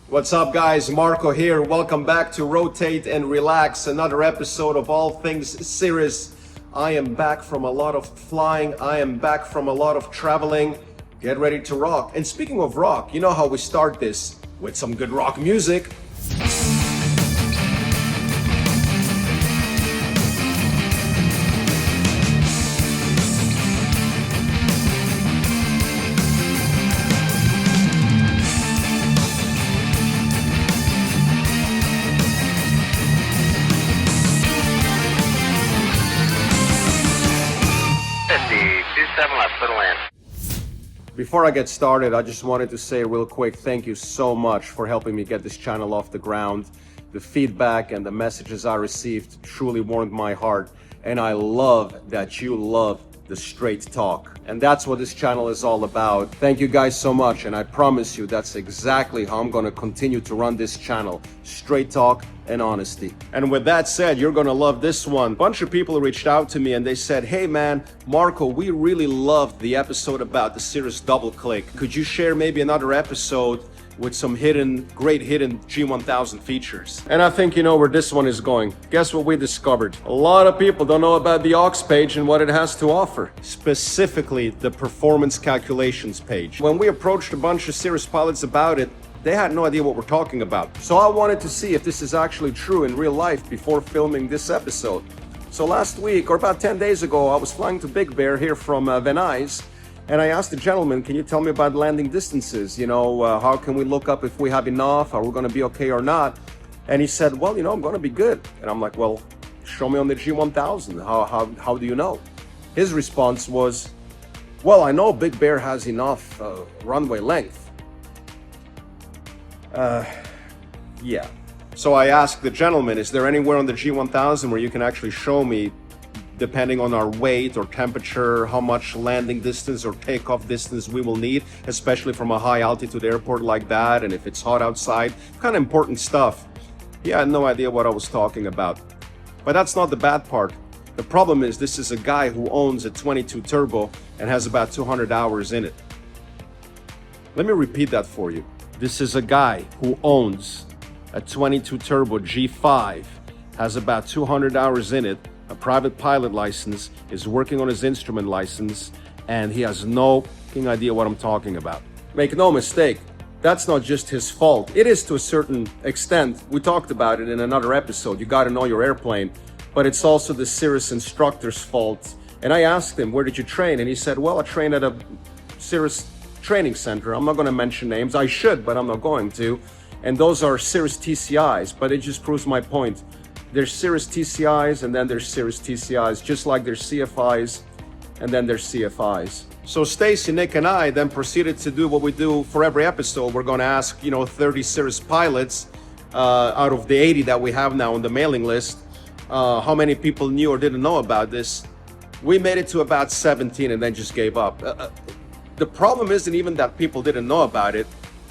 What's up, guys? Marco here. Welcome back to Rotate and Relax, another episode of all things Cirrus. I am back from a lot of flying. I am back from a lot of traveling. Get ready to rock. And speaking of rock, you know how we start this with some good rock music. Before I get started, I just wanted to say real quick, thank you so much for helping me get this channel off the ground. The feedback and the messages I received truly warmed my heart, and I love that you love the straight talk. And that's what this channel is all about. Thank you guys so much, and I promise you that's exactly how I'm gonna continue to run this channel. Straight talk and honesty. And with that said, you're gonna love this one. A bunch of people reached out to me and they said, hey man, Marco, we really loved the episode about the Cirrus double click. Could you share maybe another episode with some great hidden G1000 features? And I think you know where this one is going. Guess what we discovered? A lot of people don't know about the aux page and what it has to offer. Specifically, the performance calculations page. When we approached a bunch of Cirrus pilots about it, they had no idea what we're talking about. So I wanted to see if this is actually true in real life before filming this episode. So last week, or about 10 days ago, I was flying to Big Bear here from Venice, and I asked the gentleman, can you tell me about landing distances? You know, how can we look up if we have enough? Are we gonna be okay or not? And he said, well, you know, I'm gonna be good. And I'm like, well, show me on the G1000, how do you know? His response was, well, I know Big Bear has enough runway length. Yeah. So I asked the gentleman, is there anywhere on the G1000 where you can actually show me, depending on our weight or temperature, how much landing distance or takeoff distance we will need, especially from a high altitude airport like that, and if it's hot outside, kind of important stuff. He had no idea what I was talking about. But that's not the bad part. The problem is this is a guy who owns a 22 turbo and has about 200 hours in it. Let me repeat that for you. This is a guy who owns a 22 turbo G5, has about 200 hours in it, a private pilot license, is working on his instrument license, and he has no fucking idea what I'm talking about. Make no mistake, that's not just his fault. It is to a certain extent. We talked about it in another episode. You got to know your airplane, but it's also the Cirrus instructor's fault. And I asked him, where did you train? And he said, well, I train at a Cirrus training center. I'm not going to mention names. I should, but I'm not going to. And those are Cirrus TCIs, but it just proves my point. There's Cirrus TCIs and then there's Cirrus TCIs, just like there's CFIs and then there's CFIs. So Stacy, Nick, and I then proceeded to do what we do for every episode. We're going to ask, 30 Cirrus pilots out of the 80 that we have now on the mailing list, how many people knew or didn't know about this. We made it to about 17 and then just gave up. The problem isn't even that people didn't know about it.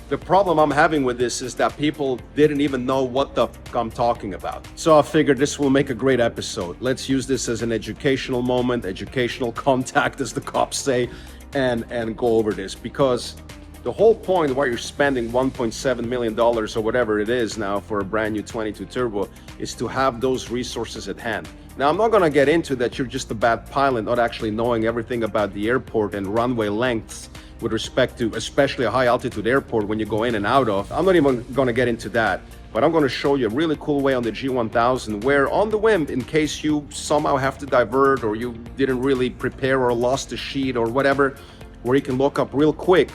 The problem I'm having with this is that people didn't even know what the fuck I'm talking about. So I figured this will make a great episode. Let's use this as an educational moment, educational contact, as the cops say, and go over this. Because the whole point why you're spending $1.7 million or whatever it is now for a brand new 22 turbo is to have those resources at hand. Now, I'm not going to get into that you're just a bad pilot, not actually knowing everything about the airport and runway lengths with respect to especially a high altitude airport when you go in and out of. I'm not even going to get into that, but I'm going to show you a really cool way on the G1000 where on the whim, in case you somehow have to divert or you didn't really prepare or lost a sheet or whatever, where you can look up real quick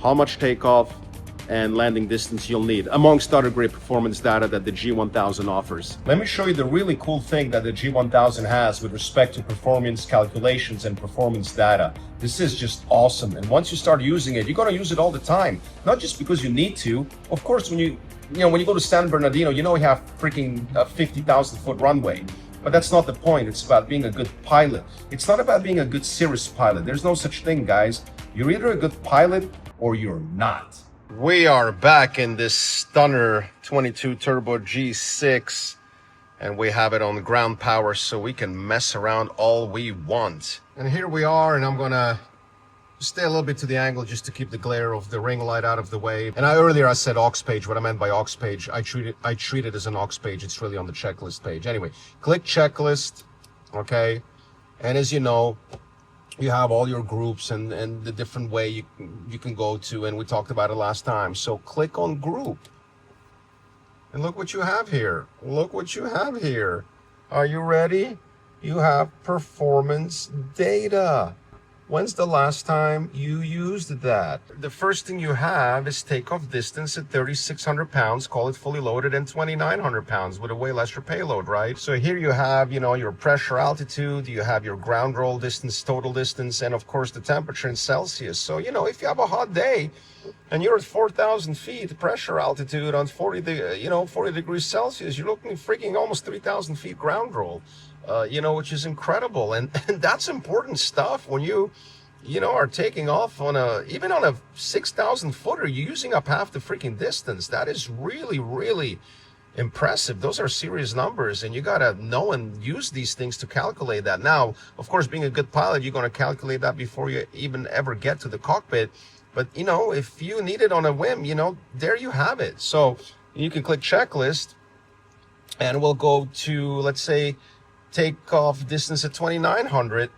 how much takeoff and landing distance you'll need, amongst other great performance data that the G1000 offers. Let me show you the really cool thing that the G1000 has with respect to performance calculations and performance data. This is just awesome. And once you start using it, you're going to use it all the time. Not just because you need to. Of course, when you go to San Bernardino, you have freaking 50,000 foot runway. But that's not the point. It's about being a good pilot. It's not about being a good Cirrus pilot. There's no such thing, guys. You're either a good pilot or you're not. We are back in this stunner 22 turbo G6, and we have it on ground power so we can mess around all we want. And here we are, and I'm gonna stay a little bit to the angle just to keep the glare of the ring light out of the way. And earlier I said aux page. What I meant by aux page, I treat it as an aux page. It's really on the checklist page. Anyway, click checklist, okay? And as you know, you have all your groups and the different way you can go to, and we talked about it last time. So click on group. And look what you have here. Look what you have here. Are you ready? You have performance data. When's the last time you used that? The first thing you have is takeoff distance at 3,600 pounds, call it fully loaded, and 2,900 pounds with a way lesser payload, right? So here you have, your pressure altitude, you have your ground roll distance, total distance, and of course the temperature in Celsius. So, if you have a hot day and you're at 4,000 feet pressure altitude on 40 degrees Celsius, you're looking freaking almost 3,000 feet ground roll. Which is incredible. And that's important stuff when you are taking off even on a 6,000 footer, you're using up half the freaking distance. That is really, really impressive. Those are serious numbers, and you got to know and use these things to calculate that. Now, of course, being a good pilot, you're going to calculate that before you even ever get to the cockpit. But, if you need it on a whim, there you have it. So you can click checklist, and we'll go to, let's say, takeoff distance at 2,900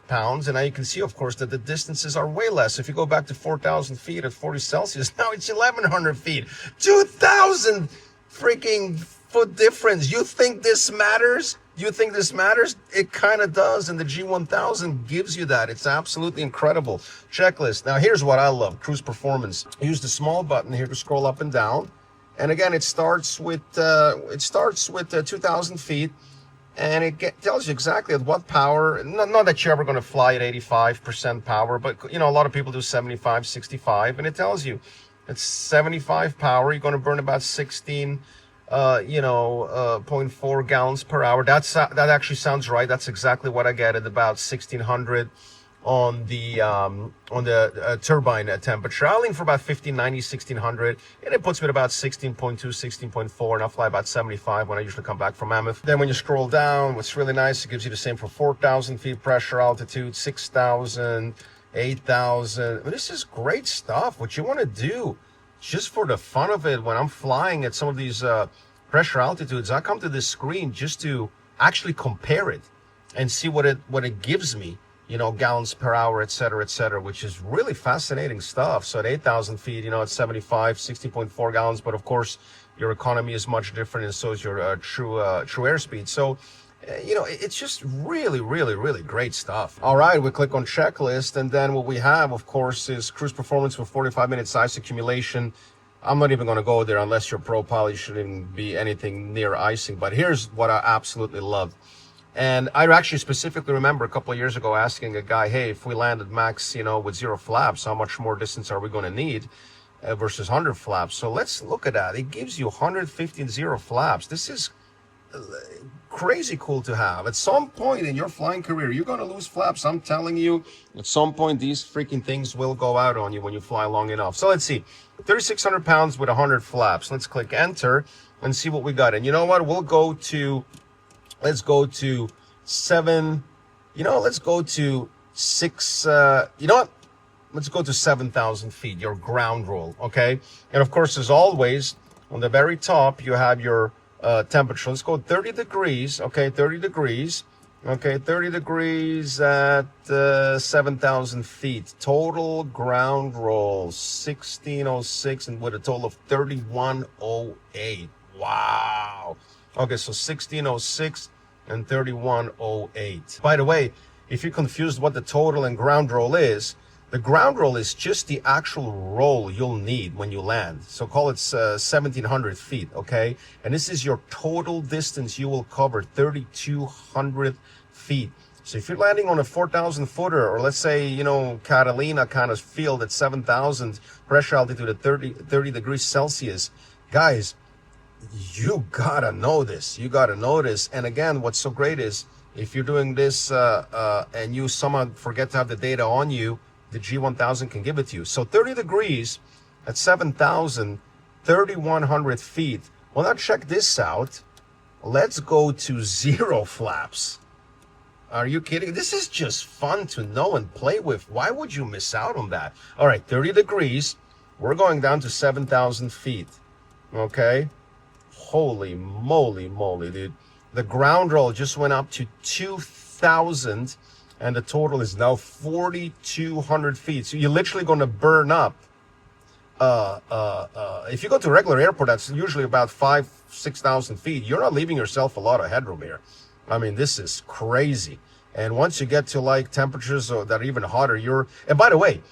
pounds. And now you can see, of course, that the distances are way less. If you go back to 4,000 feet at 40 Celsius, now it's 1,100 feet. 2,000 freaking foot difference. You think this matters? You think this matters? It kind of does. And the G1000 gives you that. It's absolutely incredible. Checklist. Now, here's what I love. Cruise performance. Use the small button here to scroll up and down. And again, it starts with 2,000 feet. And it tells you exactly at what power, not that you're ever going to fly at 85% power, but, a lot of people do 75, 65, and it tells you at 75 power, you're going to burn about 0.4 gallons per hour. That actually sounds right. That's exactly what I get at about 1,600 on the turbine temperature. I lean for about 1590, 1600, and it puts me at about 16.2, 16.4, and I'll fly about 75 when I usually come back from Mammoth. Then when you scroll down, what's really nice, it gives you the same for 4,000 feet pressure altitude, 6,000, 8,000. This is great stuff. What you want to do, just for the fun of it, when I'm flying at some of these pressure altitudes, I come to this screen just to actually compare it and see what it gives me. Gallons per hour, et cetera, which is really fascinating stuff. So at 8,000 feet, it's 75, 16.4 gallons. But of course, your economy is much different, and so is your true airspeed. So, it's just really, really, really great stuff. All right, we click on checklist, and then what we have, of course, is cruise performance with 45-minute ice accumulation. I'm not even going to go there unless you're a pro pilot. You shouldn't even be anything near icing. But here's what I absolutely love. And I actually specifically remember a couple of years ago asking a guy, hey, if we landed max, with 0 flaps, how much more distance are we going to need versus 100 flaps? So let's look at that. It gives you 150 and 0 flaps. This is crazy cool to have. At some point in your flying career, you're going to lose flaps. I'm telling you, at some point, these freaking things will go out on you when you fly long enough. So let's see, 3,600 pounds with 100 flaps. Let's click enter and see what we got. And you know what? Let's go to 7, let's go to 6, let's go to 7,000 feet, your ground roll, okay? And of course, as always, on the very top, you have your temperature. Let's go 30 degrees, okay, 30 degrees, okay, 30 degrees at 7,000 feet. Total ground roll, 1606, and with a total of 3108. Wow. Okay, so 1606 and 3108. By the way, if you're confused what the total and ground roll is, the ground roll is just the actual roll you'll need when you land. So call it 1,700 feet, okay? And this is your total distance you will cover, 3,200 feet. So if you're landing on a 4,000 footer, or let's say, Catalina kind of field at 7,000 pressure altitude at 30 degrees Celsius, guys, you gotta know this. You gotta know this. And again, what's so great is if you're doing this and you somehow forget to have the data on you, the G1000 can give it to you. So 30 degrees at 7,000, 3,100 feet. Well, now check this out. Let's go to 0 flaps. Are you kidding? This is just fun to know and play with. Why would you miss out on that? All right, 30 degrees. We're going down to 7,000 feet. Okay? Holy moly, dude. The ground roll just went up to 2,000, and the total is now 4,200 feet. So you're literally going to burn up. If you go to a regular airport, that's usually about 6,000 feet. You're not leaving yourself a lot of headroom here. I mean, this is crazy. And once you get to like temperatures that are even hotter, and by the way,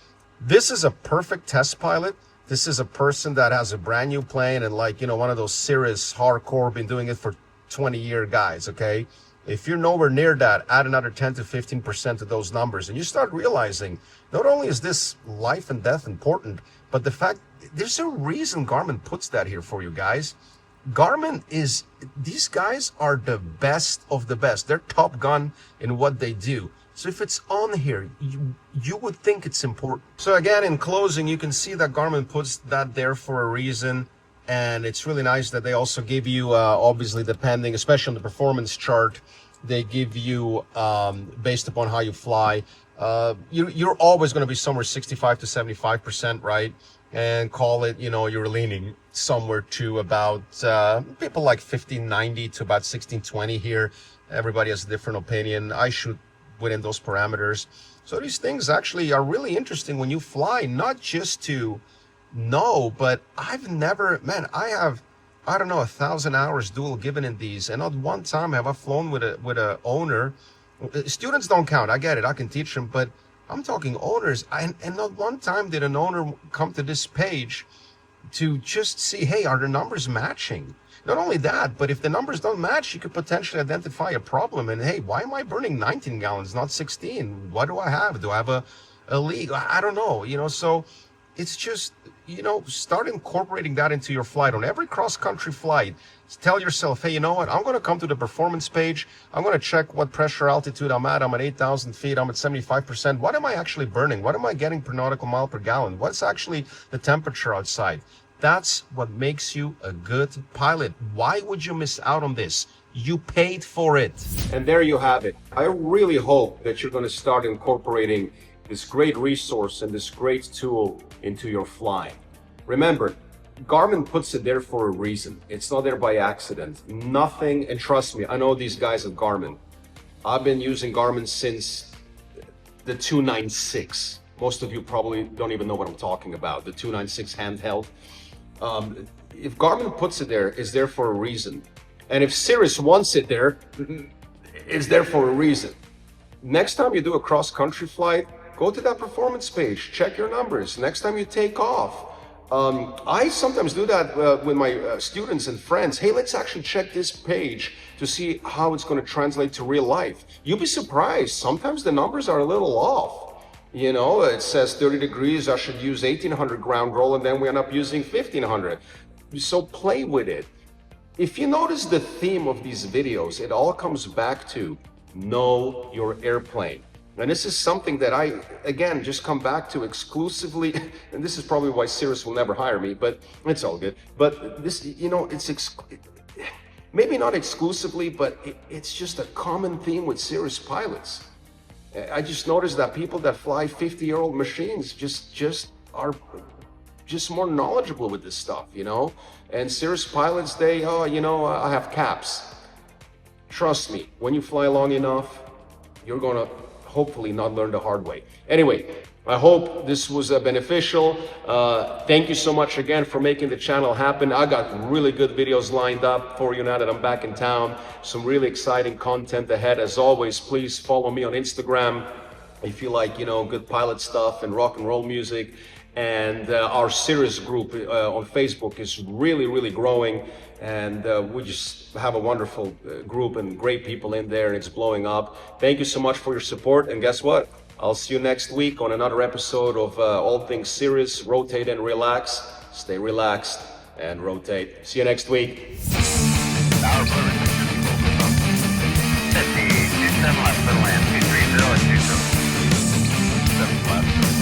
this is a perfect test pilot. This is a person that has a brand new plane and like, one of those Cirrus hardcore, been doing it for 20-year guys, okay? If you're nowhere near that, add another 10 to 15% to those numbers, and you start realizing not only is this life and death important, but the fact there's a reason Garmin puts that here for you guys. These guys are the best of the best. They're Top Gun in what they do. So if it's on here, you would think it's important. So again, in closing, you can see that Garmin puts that there for a reason. And it's really nice that they also give you, obviously, depending, especially on the performance chart, they give you, based upon how you fly, you're always going to be somewhere 65 to 75%, right? And call it, you're leaning somewhere to about, people like 1590 to about 1620 here. Everybody has a different opinion. I shoot within those parameters. So these things actually are really interesting when you fly, not just to know, but I've never, I have, I don't know, 1,000 hours dual given in these, and not one time have I flown with a owner. Students don't count, I get it, I can teach them, but I'm talking owners, and not one time did an owner come to this page to just see, hey, are the numbers matching? Not only that, but if the numbers don't match, you could potentially identify a problem. And hey, why am I burning 19 gallons, not 16? What do I have? Do I have a leak? I don't know, so it's just, start incorporating that into your flight. On every cross-country flight, tell yourself, hey, you know what? I'm going to come to the performance page. I'm going to check what pressure altitude I'm at. I'm at 8,000 feet. I'm at 75%. What am I actually burning? What am I getting per nautical mile per gallon? What's actually the temperature outside? That's what makes you a good pilot. Why would you miss out on this? You paid for it. And there you have it. I really hope that you're going to start incorporating this great resource and this great tool into your flying. Remember, Garmin puts it there for a reason. It's not there by accident. Nothing, and trust me, I know these guys at Garmin. I've been using Garmin since the 296. Most of you probably don't even know what I'm talking about, the 296 handheld. If Garmin puts it there, it's there for a reason. And if Cirrus wants it there, it's there for a reason. Next time you do a cross-country flight, go to that performance page, check your numbers. Next time you take off, I sometimes do that with my students and friends. Hey, let's actually check this page to see how it's going to translate to real life. You'll be surprised. Sometimes the numbers are a little off. It says 30 degrees, I should use 1,800 ground roll, and then we end up using 1,500. So play with it. If you notice the theme of these videos, it all comes back to know your airplane. And this is something that I, again, just come back to exclusively, and this is probably why Cirrus will never hire me, but it's all good. But this, it's maybe not exclusively, but it's just a common theme with Cirrus pilots. I just noticed that people that fly 50-year-old machines just are just more knowledgeable with this stuff, And Cirrus pilots, I have caps. Trust me, when you fly long enough, you're gonna hopefully not learn the hard way. Anyway, I hope this was beneficial. Thank you so much again for making the channel happen. I got really good videos lined up for you now that I'm back in town. Some really exciting content ahead. As always, please follow me on Instagram if you like, good pilot stuff and rock and roll music. And our Cirrus group on Facebook is really growing. And we just have a wonderful group and great people in there, and it's blowing up. Thank you so much for your support. And guess what? I'll see you next week on another episode of All Things Cirrus. Rotate and relax. Stay relaxed and rotate. See you next week. Power fluid. 50, 27 left, middle land, 230 and 20. 7 left.